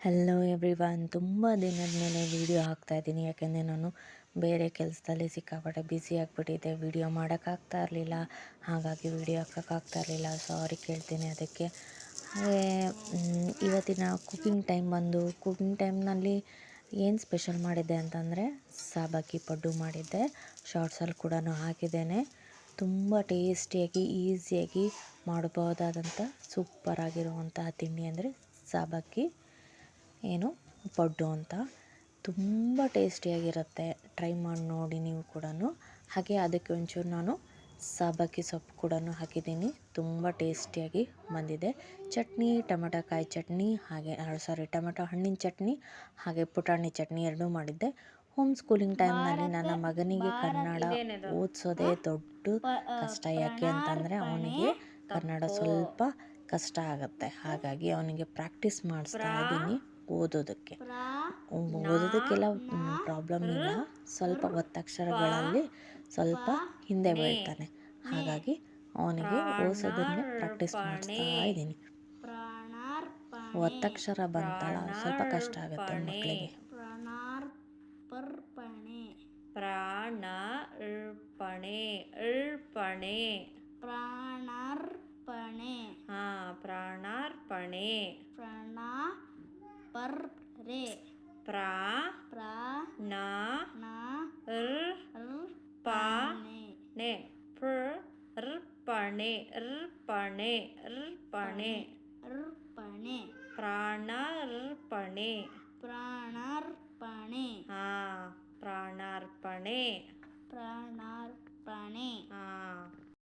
Hello everyone, ತುಂಬ ದಿನದ ಮೇಲೆ ವೀಡಿಯೋ ಹಾಕ್ತಾಯಿದ್ದೀನಿ. ಯಾಕೆಂದರೆ ನಾನು ಬೇರೆ ಕೆಲಸದಲ್ಲಿ ಸಿಕ್ಕಾಪಟ್ಟೆ ಬ್ಯುಸಿ ಆಗಿಬಿಟ್ಟಿದ್ದೆ. ವೀಡಿಯೋ ಮಾಡೋಕ್ಕಾಗ್ತಾ ಇರಲಿಲ್ಲ, ಹಾಗಾಗಿ ವೀಡಿಯೋ ಹಾಕೋಕ್ಕಾಗ್ತಾ ಇರಲಿಲ್ಲ. ಸಾರಿ ಕೇಳ್ತೀನಿ ಅದಕ್ಕೆ. ಹಾಗೆ ಇವತ್ತಿನ ಕುಕಿಂಗ್ ಟೈಮ್ನಲ್ಲಿ ಏನು ಸ್ಪೆಷಲ್ ಮಾಡಿದ್ದೆ ಅಂತಂದರೆ ಸಾಬಕ್ಕಿ ಪಡ್ಡು ಮಾಡಿದ್ದೆ. ಶಾರ್ಟ್ಸಲ್ಲಿ ಕೂಡ ಹಾಕಿದ್ದೇನೆ. ತುಂಬ ಟೇಸ್ಟಿಯಾಗಿ ಈಸಿಯಾಗಿ ಮಾಡ್ಬೋದಾದಂಥ ಸೂಪರಾಗಿರುವಂತಹ ತಿಂಡಿ ಅಂದರೆ ಸಾಬಕ್ಕಿ ಪಡ್ಡು ಅಂತ. ತುಂಬ ಟೇಸ್ಟಿಯಾಗಿರುತ್ತೆ. ಟ್ರೈ ಮಾಡಿ ನೋಡಿ ನೀವು ಕೂಡ. ಹಾಗೆ ಅದಕ್ಕೆ ಒಂಚೂರು ನಾನು ಸಾಬಕ್ಕಿ ಸೊಪ್ಪು ಕೂಡ ಹಾಕಿದ್ದೀನಿ. ತುಂಬ ಟೇಸ್ಟಿಯಾಗಿ ಬಂದಿದೆ. ಚಟ್ನಿ, ಟೊಮೆಟೊಕಾಯಿ ಚಟ್ನಿ, ಹಾಗೆ ಟೊಮೆಟೊ ಹಣ್ಣಿನ ಚಟ್ನಿ, ಹಾಗೆ ಪುಟಾಣಿ ಚಟ್ನಿ ಎರಡೂ ಮಾಡಿದ್ದೆ. ಹೋಮ್ ಸ್ಕೂಲಿಂಗ್ ಟೈಮ್ನಲ್ಲಿ ನನ್ನ ಮಗನಿಗೆ ಕನ್ನಡ ಓದಿಸೋದೇ ದೊಡ್ಡ ಕಷ್ಟ. ಯಾಕೆ ಅಂತಂದರೆ ಅವನಿಗೆ ಕನ್ನಡ ಸ್ವಲ್ಪ ಕಷ್ಟ ಆಗುತ್ತೆ. ಹಾಗಾಗಿ ಅವನಿಗೆ ಪ್ರಾಕ್ಟೀಸ್ ಮಾಡಿಸ್ತಾ ಇದ್ದೀನಿ. ಓದೋದಕ್ಕೆಲ್ಲ ಪ್ರಾಬ್ಲಮ್ ಇಲ್ಲ, ಸ್ವಲ್ಪ ಒತ್ತಕ್ಷರಗಳಲ್ಲಿ ಸ್ವಲ್ಪ ಹಿಂದೆ ಬೀಳ್ತಾನೆ. ಹಾಗಾಗಿ ಅವನಿಗೆ ಓದಿಸೋದನ್ನೇ ಪ್ರಾಕ್ಟೀಸ್ ಮಾಡಿಸ್ತಾ ಇದ್ದೀನಿ. ಒತ್ತಕ್ಷರ ಬಂತಲ್ಲ, ಸ್ವಲ್ಪ ಕಷ್ಟ ಆಗುತ್ತೆ ಮಕ್ಕಳಿಗೆ. ಪ್ರಾಣಾರ್ಪಣೆ